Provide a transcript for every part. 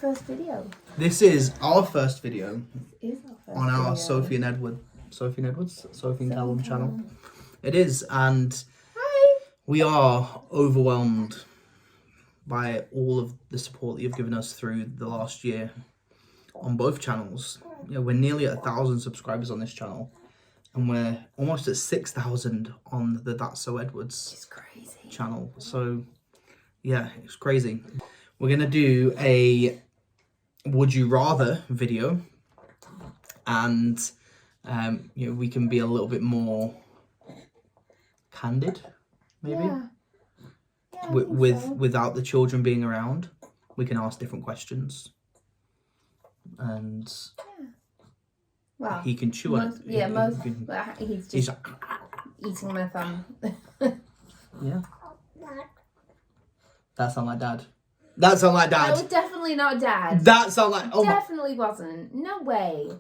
first video. This is our first video on our video. Sophie and Callum channel. It is, and we are overwhelmed by all of the support that you've given us through the last year on both channels. You know, we're nearly at 1,000 subscribers on this channel, and we're almost at 6,000 on the That's So Edwards It's crazy. channel. So yeah, it's crazy. We're gonna do a would you rather video, and you know, we can be a little bit more candid, maybe. Yeah, Without the children being around, we can ask different questions, and well, he can chew on it. He's just eating my thumb. Yeah. That sound like Dad. That sound like Dad. That was definitely not Dad. That sound like Definitely wasn't. No way. It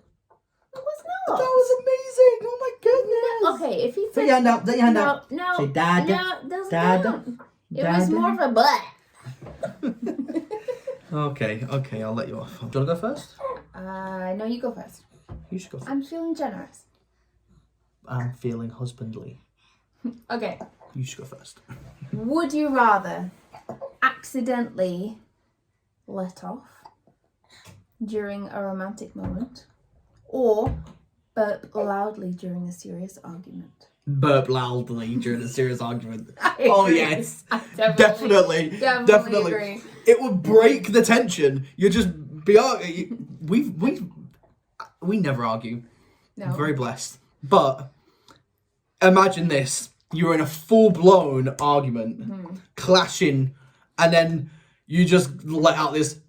was not. That was amazing. Oh my goodness. No, okay, if he said... Put your hand up. Put your hand up. No. Say Dad. No, doesn't Dad. count. It Dad. was more of a butt. Okay, I'll let you off. Do you want to go first? No, you go first. You should go first. I'm feeling generous. I'm feeling husbandly. Okay. You should go first. Would you rather accidentally let off during a romantic moment, or burp loudly during a serious argument? Burp loudly during a serious argument. I Oh agree. yes, I definitely. agree. It would break the tension. You just be we never argue. No. Very blessed. But imagine this: you're in a full-blown argument, clashing, and then you just let out this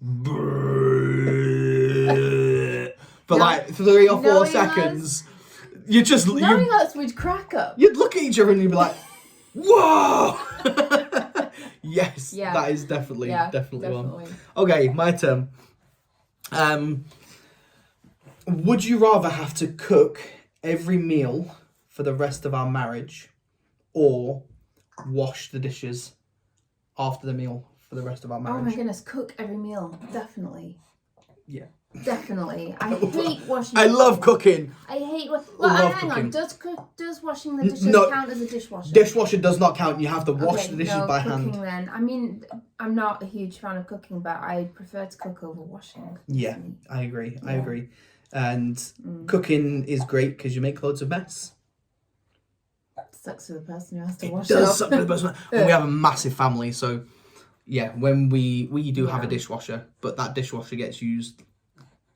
for like 3 or 4 seconds. You just Knowing us, we'd crack up. you'd look at each other and you'd be like, "Whoa!" Yes, Yeah. that is definitely one. Definitely. Okay, my turn. Would you rather have to cook every meal for the rest of our marriage, or wash the dishes after the meal for the rest of our Oh my marriage? goodness, cook every meal. Definitely. Yeah. Definitely. I hate washing. I love cooking. I hate. Well, Love hang cooking. on. Does washing the dishes No. count as a dishwasher? Dishwasher does not count. You have to wash Okay, the dishes no, by cooking hand. Then I mean, I'm not a huge fan of cooking, but I prefer to cook over washing. Yeah, I agree. I Yeah. agree. And cooking is great because you make loads of mess. Sucks for the person who has to wash It does up. suck for the person. And we have a massive family, so yeah, when we do have a dishwasher, but that dishwasher gets used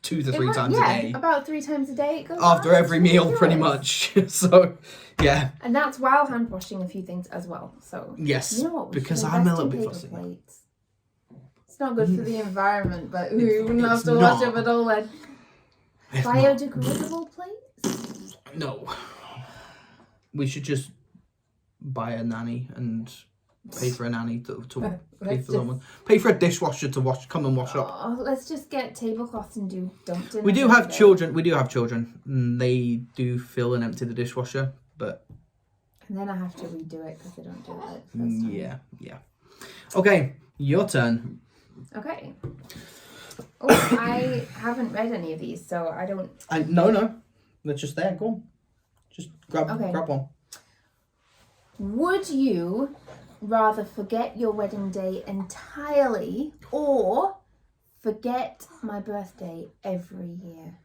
2 to 3 times a day. About 3 times a day. It goes After on. every It's meal, pretty ridiculous. much. So, yeah. And that's while hand washing a few things as well. So Yes, you know what? We because should I'm a invest little in bit paper fussy. plates. It's not good for the environment, but we wouldn't have it's to wash not. up at all then. If not- Biodegradable plates? No. We should just buy a nanny and pay for a nanny to pay for someone. Pay for a dishwasher to come and wash up. Oh, let's just get tablecloths and dump dinner. We do have children. We do have children. And they do fill and empty the dishwasher, but And then I have to redo it because they don't do it like the first time. yeah. Okay, your turn. Okay. Oh, I haven't read any of these, so I don't... No. They're just there. Go on. Just grab one. Would you rather forget your wedding day entirely or forget my birthday every year?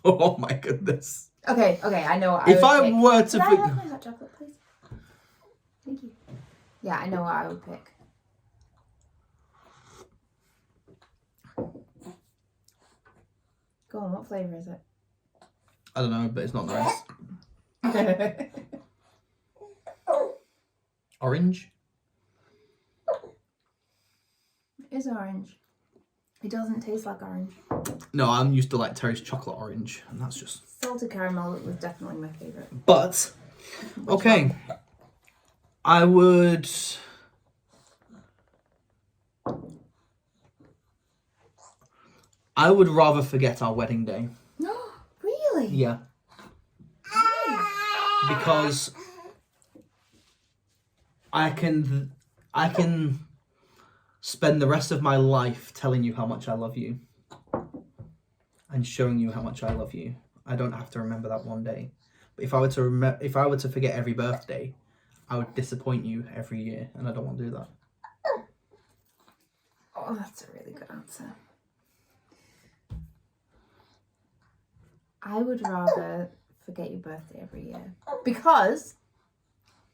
Oh my goodness. Okay, I know what If I I would pick. were to Could I have my hot chocolate, please? Thank you. Yeah, I know what I would pick. Go on, what flavour is it? I don't know, but it's not nice. Orange? It is orange. It doesn't taste like orange. No, I'm used to like Terry's chocolate orange, and that's just... Salted caramel was definitely my favourite. But, okay. I would... rather forget our wedding day. No, really? Yeah. Because I can spend the rest of my life telling you how much I love you and showing you how much I love you. I don't have to remember that one day. But if I were to forget every birthday, I would disappoint you every year, and I don't want to do that. Oh, that's a really good answer. I would rather forget your birthday every year because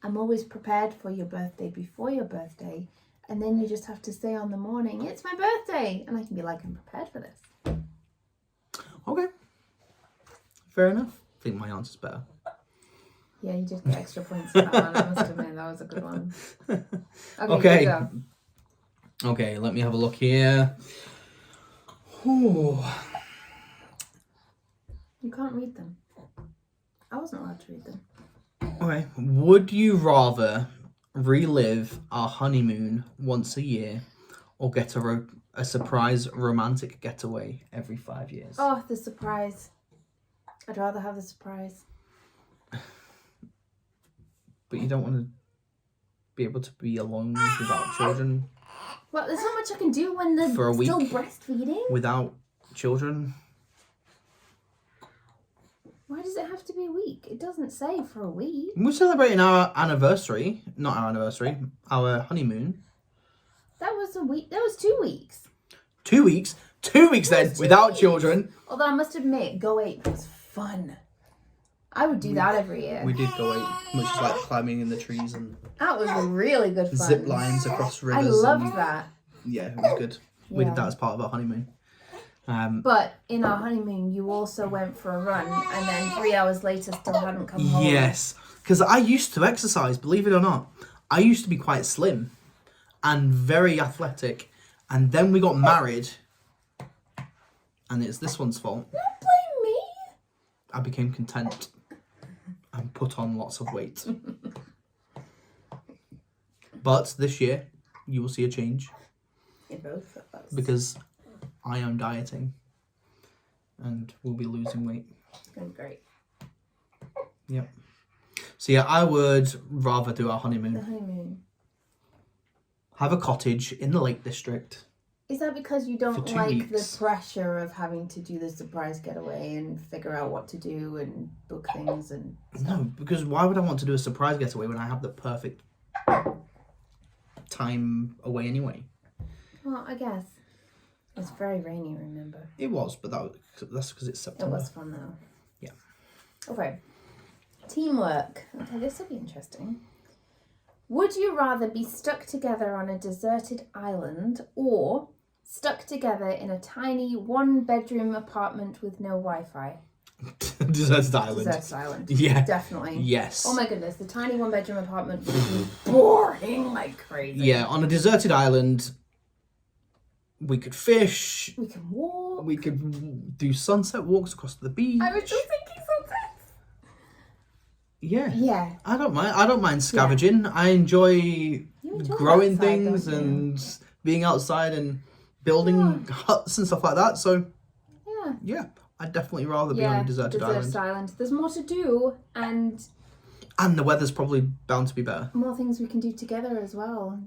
I'm always prepared for your birthday before your birthday, and then you just have to say on the morning, it's my birthday, and I can be like, I'm prepared for this. Okay. Fair enough. I think my answer's better. Yeah, you did get extra points for that one. I must admit, that was a good one. Okay. You go. Okay, let me have a look here. Ooh. You can't read them. I wasn't allowed to read them. Okay. Would you rather relive our honeymoon once a year or get a surprise romantic getaway every 5 years? Oh, the surprise. I'd rather have the surprise. But you don't want to be able to be alone without children? Well, there's not much I can do when they're For a still week? breastfeeding. Without children? Why does it have to be a week? It doesn't say for a week. We're celebrating our anniversary. Not our anniversary. Our honeymoon. That was a week. That was 2 weeks. 2 weeks? 2 weeks then, without children. Although I must admit, Go 8 was fun. I would do that every year. We did go 8, which is like climbing in the trees and That was really good fun. zip lines across rivers. I loved that. Yeah, it was good. We Yeah. did that as part of our honeymoon. But in our honeymoon, you also went for a run, and then 3 hours later still hadn't come home. Yes, because I used to exercise, believe it or not. I used to be quite slim and very athletic. And then we got married, and it's this one's fault. Don't blame me. I became content and put on lots of weight. But this year, you will see a change. In both of us. Because I am dieting and will be losing weight. It's going great. Yep. So yeah, I would rather do our honeymoon. The honeymoon. Have a cottage in the Lake District. Is that because you don't For 2 like weeks. the pressure of having to do the surprise getaway and figure out what to do and book things and No, because why would I want to do a surprise getaway when I have the perfect time away anyway? Well, I guess. It was very rainy, remember? It was, but that's because it's It September. was fun though. Yeah. Okay. Teamwork. Okay, this will be interesting. Would you rather be stuck together on a deserted island or stuck together in a tiny 1-bedroom apartment with no Wi-Fi? Deserted island. Deserted island. Yeah. Definitely. Yes. Oh my goodness, the tiny 1-bedroom apartment would be boring like crazy. Yeah, on a deserted island, we could fish. We can walk. We could do sunset walks across the beach. I was just thinking something. Yeah. Yeah. I don't mind. I don't mind scavenging. I enjoy enjoy growing outside, things don't you? and being outside and building huts and stuff like that. So Yeah. yeah, I'd definitely rather be on a deserted island. There's more to do and And the weather's probably bound to be better. more things we can do together as well.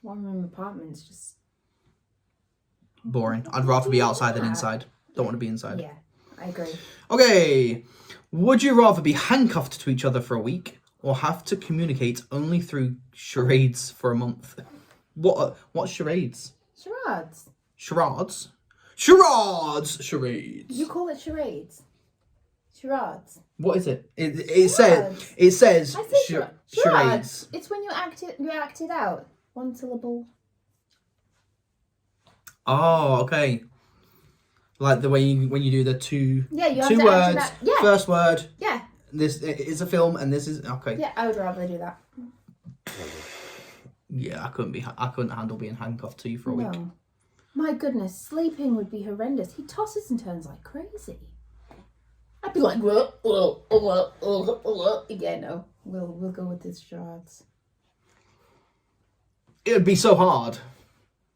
1-room apartments just Boring. I'd rather be outside than inside. Don't want to be inside. yeah, I agree. Okay. Would you rather be handcuffed to each other for a week or have to communicate only through charades for a month? What's charades? Charades. Charades? Charades! Charades. You call it charades. Charades. What is it? It Charades. says I say charades. charades. It's when you act it out. 1 syllable. Oh, okay. Like the way when you do the two Yeah, you have two to words. act it out. Yeah. First word. Yeah. This is a film, and this is okay. Yeah, I would rather do that. Yeah, I couldn't handle being handcuffed to you for a week. No. My goodness, sleeping would be horrendous. He tosses and turns like crazy. I'd be like, yeah, no, we'll go with this charades. It would be so hard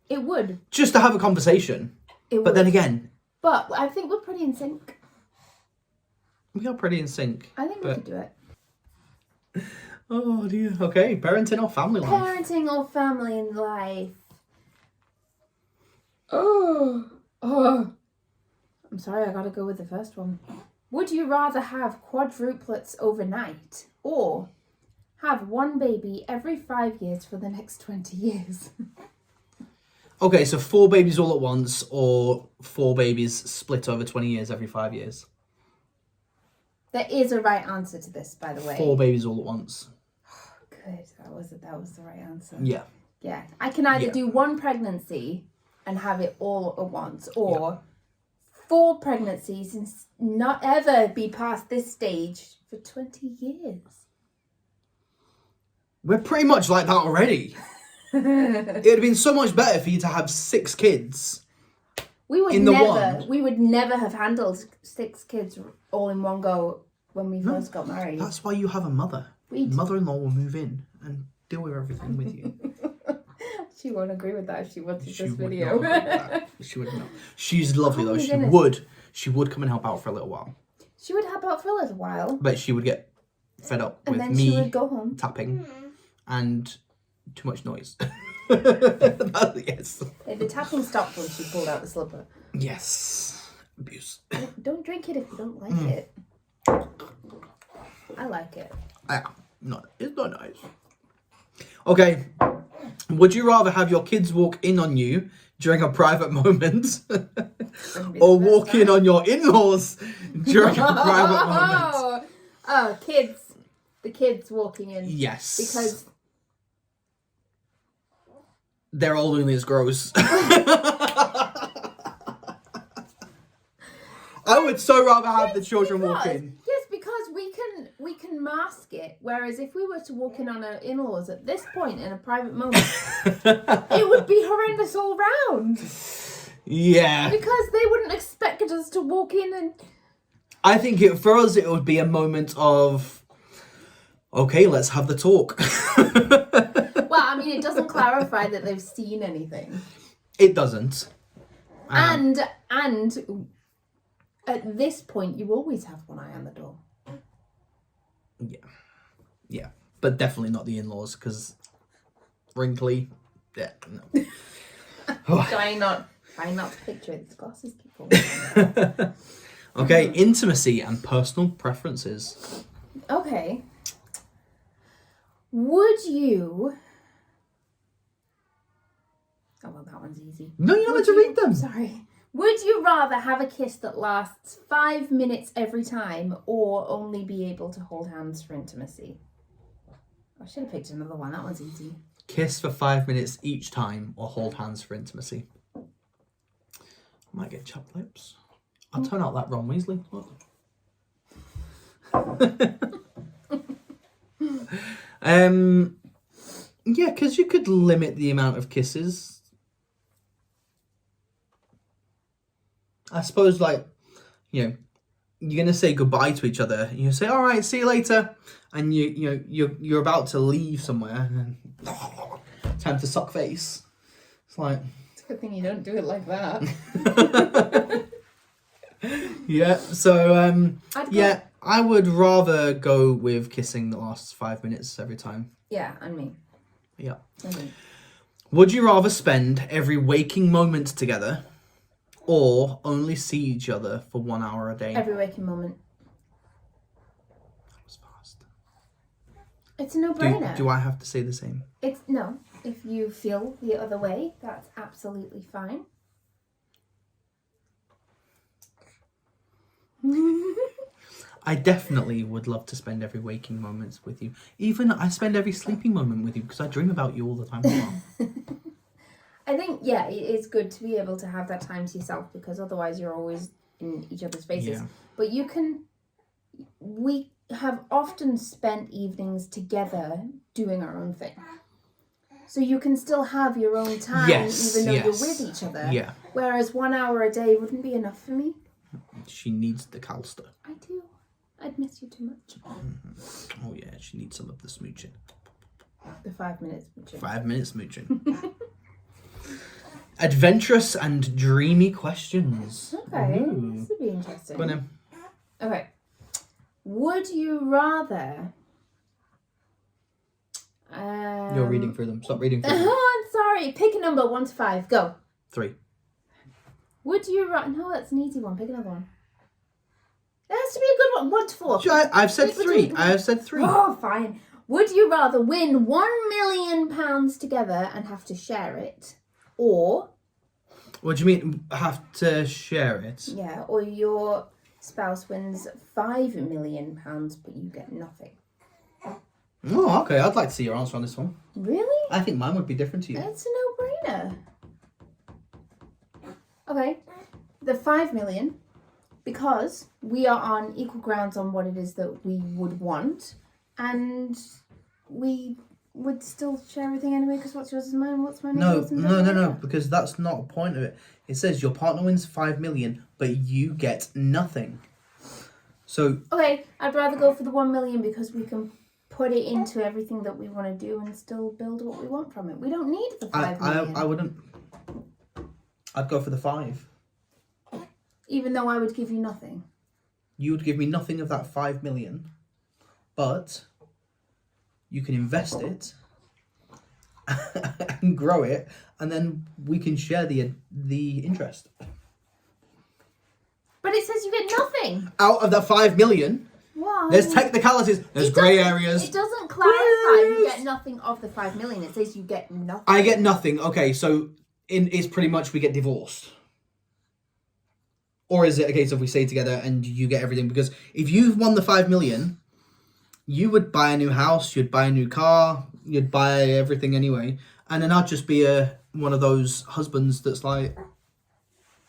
It would. just to have a conversation. But then again, But I think we're pretty in sync. we are pretty in sync. I think we but- could do it. Oh dear. Okay, parenting or family life? Parenting or family life. Oh. I'm sorry, I gotta go with the first one. Would you rather have quadruplets overnight or have one baby every 5 years for the next 20 years? Okay, so 4 babies all at once or 4 babies split over 20 years every 5 years? There is a right answer to this, by the way. 4 babies all at once. Good, that was the right answer. Yeah. Yeah, I can either do one pregnancy and have it all at once, or 4 pregnancies and not ever be past this stage for 20 years. We're pretty much like that already. It would have been so much better for you to have 6 kids. We would never have handled 6 kids all in one go when we first got married. That's why you have a mother. Mother-in-law will move in and deal with everything with you. She won't agree with that if she watches this would video. not agree with that. She would not. She's lovely though. She would come and help out for a little while. She would help out for a little while. But she would get fed up and with then me she would go home. tapping and too much noise. Yes. The tapping stopped when she pulled out the slipper. Yes. Abuse. Don't drink it if you don't like it. I like it. It's not nice. Okay. Would you rather have your kids walk in on you during a private moment or walk in on your in-laws during a private moment? Oh, kids. The kids walking in. Yes. Because they're all only as gross. I would so rather have the children walk in. Yes, because we can mask it. Whereas if we were to walk in on our in-laws at this point in a private moment, it would be horrendous all round. Yeah. Because they wouldn't expect us to walk in and... I think for us it would be a moment of, okay, let's have the talk. Well, I mean, it doesn't clarify that they've seen anything. It doesn't. And at this point, you always have one eye on the door. Yeah. But definitely not the in-laws, because wrinkly, no. Try not to picture it. The glasses keep falling. Okay, intimacy and personal preferences. Okay. Would you... Oh, well, that one's easy. No, you're not meant to read them. Sorry. Would you rather have a kiss that lasts 5 minutes every time or only be able to hold hands for intimacy? I should have picked another one. That one's easy. Kiss for 5 minutes each time or hold hands for intimacy. I might get chapped lips. I'll turn out that Ron Weasley. Look. Yeah, because you could limit the amount of kisses. I suppose, like, you're gonna say goodbye to each other. You say, "All right, see you later," and you're about to leave somewhere. And time to suck face. It's like, it's a good thing you don't do it like that. Yeah. So I would rather go with kissing that lasts 5 minutes every time. Yeah, and me. Yeah. And me. Would you rather spend every waking moment together or only see each other for 1 hour a day? Every waking moment. That was fast. It's a no-brainer. Do I have to say the same? No. If you feel the other way, that's absolutely fine. I definitely would love to spend every waking moment with you. Even I spend every sleeping moment with you because I dream about you all the time as well. I think, yeah, it is good to be able to have that time to yourself because otherwise you're always in each other's faces. Yeah. But we have often spent evenings together doing our own thing. So you can still have your own time even though you're with each other. Yeah. Whereas 1 hour a day wouldn't be enough for me. She needs the Calster. I do. I'd miss you too much. Mm-hmm. Oh, yeah, she needs some of the smooching. The 5 minutes smooching. 5 minutes smooching. Adventurous and dreamy questions. Okay, this would be interesting. Go on then. Okay. Would you rather... You're reading through them. Stop reading through them. Oh, I'm sorry. Pick a number, 1 to 5. Go. 3. Would you rather... No, that's an easy one. Pick another one. It has to be a good one. 1 to 4. Sure, I've said 3. I have said 3. Oh, fine. Would you rather win £1 million together and have to share it, or... What do you mean, have to share it? Yeah, or your spouse wins £5 million, but you get nothing. Oh, okay. I'd like to see your answer on this one. Really? I think mine would be different to you. It's a no-brainer. Okay, the $5 million, because we are on equal grounds on what it is that we would want, and we would still share everything anyway, because what's yours is mine, what's mine is yours. No, because that's not the point of it. It says your partner wins 5 million, but you get nothing. So... Okay, I'd rather go for the 1 million because we can put it into everything that we want to do and still build what we want from it. We don't need the 5 million. I wouldn't... I'd go for the 5. Even though I would give you nothing. You would give me nothing of that 5 million, but you can invest it and grow it, and then we can share the interest. But it says you get nothing. Out of that 5 million, Why? there's technicalities, there's grey areas. It doesn't clarify you get nothing of the 5 million. It says you get nothing. I get nothing. Okay, so it's pretty much we get divorced. Or is it a case of we stay together and you get everything? Because if you've won the 5 million, you would buy a new house, you'd buy a new car, you'd buy everything anyway. And then I'd just be one of those husbands that's like,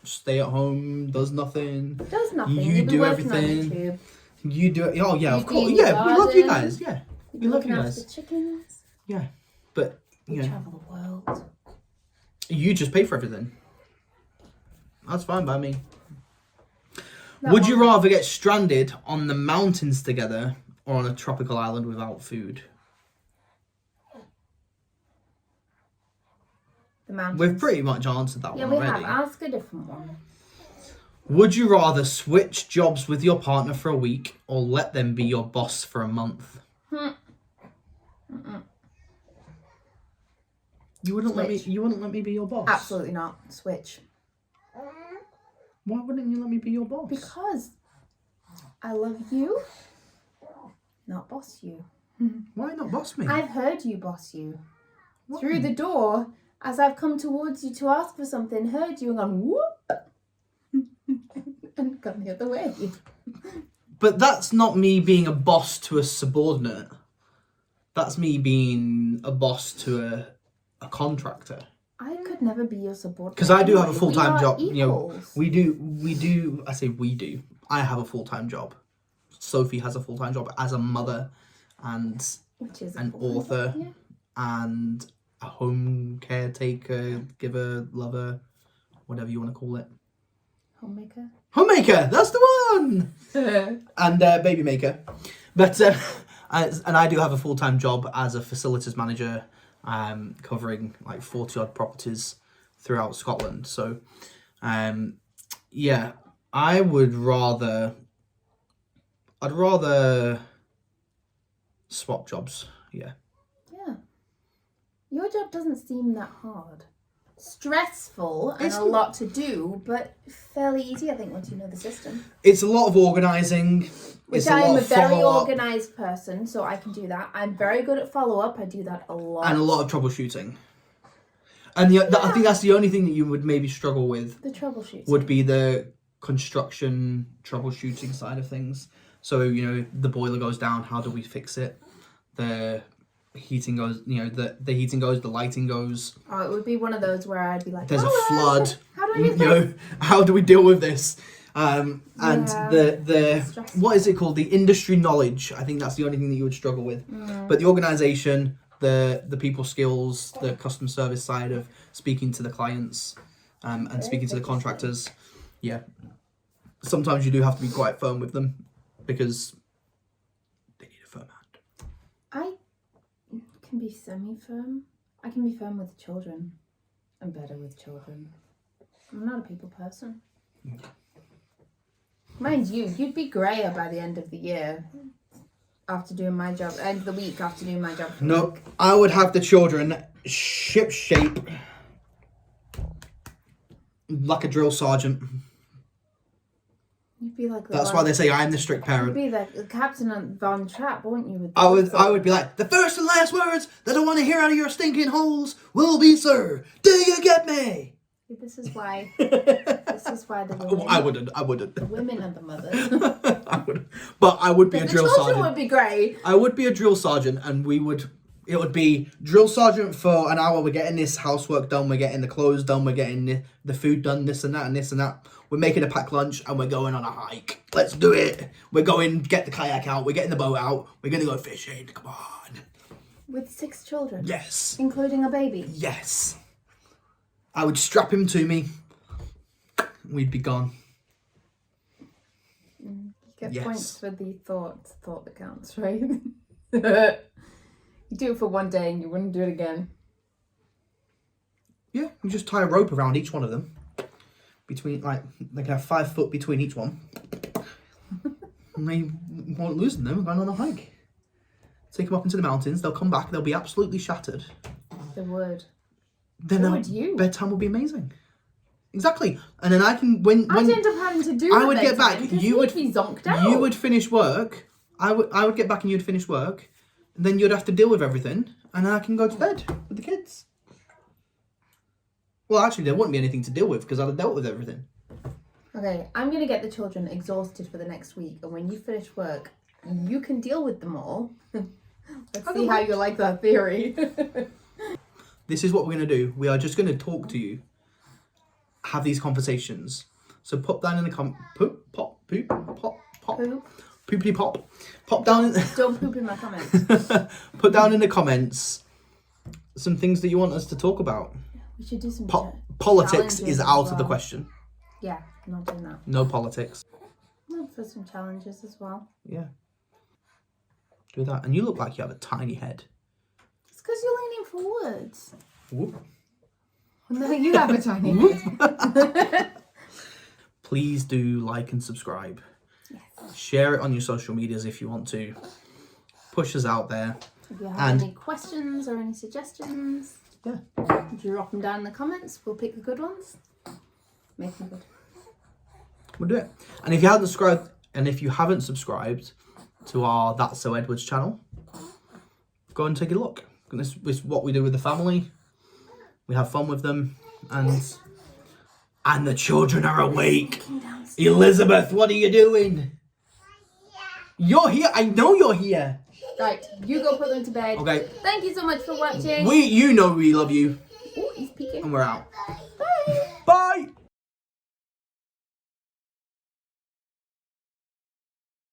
stay at home, does nothing. Does nothing. You do everything. You do it. Oh, yeah, of course. Yeah, we love you guys. Yeah. We love you guys. The chickens. Yeah. But, We travel the world. You just pay for everything. That's fine by me. Would you rather get stranded on the mountains together or on a tropical island without food? The mountains. We've pretty much answered that Yeah, one we already. have. Ask a different one. Would you rather switch jobs with your partner for a week or let them be your boss for a month? You wouldn't let me. You wouldn't let me be your boss. Absolutely not. Switch. Why wouldn't you let me be your boss? Because I love you, not boss you. Why not boss me? I've heard you boss you. What? Through the door, as I've come towards you to ask for something, heard you and gone whoop and gone the other way. But that's not me being a boss to a subordinate. That's me being a boss to a contractor. I could never be your subordinate. Because I do have a full-time job. Equals. You know, we do. I say we do. I have a full-time job. Sophie has a full-time job as a mother, and Which is an author, yeah. and a home caretaker, giver, lover, whatever you want to call it. Homemaker. Homemaker, that's the one. And baby maker, but and I do have a full-time job as a facilities manager. Covering like 40 odd properties throughout Scotland. So, yeah, I'd rather swap jobs. Yeah. Yeah. Your job doesn't seem that hard. Stressful and It's a lot to do, but fairly easy, I think, once you know the system. It's a lot of organising. Which I am a very organised person, so I can do that. I'm very good at follow-up. I do that a lot. And a lot of troubleshooting. And I think that's the only thing that you would maybe struggle with. The troubleshooting. Would be the construction troubleshooting side of things. So, you know, the boiler goes down, how do we fix it? The heating goes, you know, the heating goes, the lighting goes. Oh, it would be one of those where I'd be like, there's a flood. How do I do this? You know, how do we deal with this? And Yeah. the what is it called? The industry knowledge. I think that's the only thing that you would struggle with. But the organisation, the people skills, the customer service side of speaking to the clients, and speaking to the contractors. Yeah. Sometimes you do have to be quite firm with them because they need a firm hand. I can be semi-firm. I can be firm with children. I'm better with children. I'm not a people person. Mind you, you'd be grayer by the end of the year after doing my job, end of the week after doing my job. Nope. I would have the children ship shape like a drill sergeant. You'd be like That's why they say I'm the strict You'd parent. be the captain on Von Trapp, wouldn't you? With I would be like, the first and last words that I want to hear out of your stinking holes will be, sir, do you get me? This is why. This is why the women. I wouldn't. The women are the mothers. I wouldn't. But I would be a drill The children sergeant. would be great. I would be a drill sergeant, and it would be drill sergeant for an hour. We're getting this housework done. We're getting the clothes done. We're getting the food done. This and that and this and that. We're making a packed lunch, and we're going on a hike. Let's do it. We're going get the kayak out. We're getting the boat out. We're gonna go fishing. Come on. With 6 children. Yes. Including a baby. Yes. I would strap him to me. We'd be gone. You get Yes. points for the thought that counts, right? You do it for one day and you wouldn't do it again. Yeah, you just tie a rope around each one of them. Between, like, they can have 5 foot between each one. And they won't lose them. We're going on a hike. Take them up into the mountains. They'll come back. They'll be absolutely shattered. They would. Then So would you. bedtime will be amazing. Exactly. And then I can, when I'd end up having to do I the would get bedtime back, 'cause you would be zonked out. you would finish work. I would get back and you'd finish work. And then you'd have to deal with everything. And then I can go to bed with the kids. Well, actually, there wouldn't be anything to deal with because I'd have dealt with everything. Okay, I'm going to get the children exhausted for the next week. And when you finish work, you can deal with them all. Let's see how you like that theory. This is what we're going to do. We are just going to talk to you. Have these conversations. So pop down in the poopity pop. Pop down. Don't poop in my comments. Put down in the comments some things that you want us to talk about. We should do some Politics is challenges out as of the well. question. Yeah, not doing that. No politics. Not for some challenges as well. Yeah. Do that. And you look like you have a tiny head. It's because you're leaning forwards. Whoop. No, you have a tiny head. Please do like and subscribe. Yes. Share it on your social medias if you want to. Push us out there. If you have And- any questions or any suggestions, Yeah. drop them down in the comments. We'll pick the good ones. Make them good. We'll do it. And if you haven't subscribed to our That's So Edwards channel, go and take a look. This is what we do with the family. We have fun with them, and the children are awake. Elizabeth, what are you doing? You're here. I know you're here. Right, you go put them to bed. Okay. Thank you so much for watching. You know we love you, Oh, he's peeking. and we're out.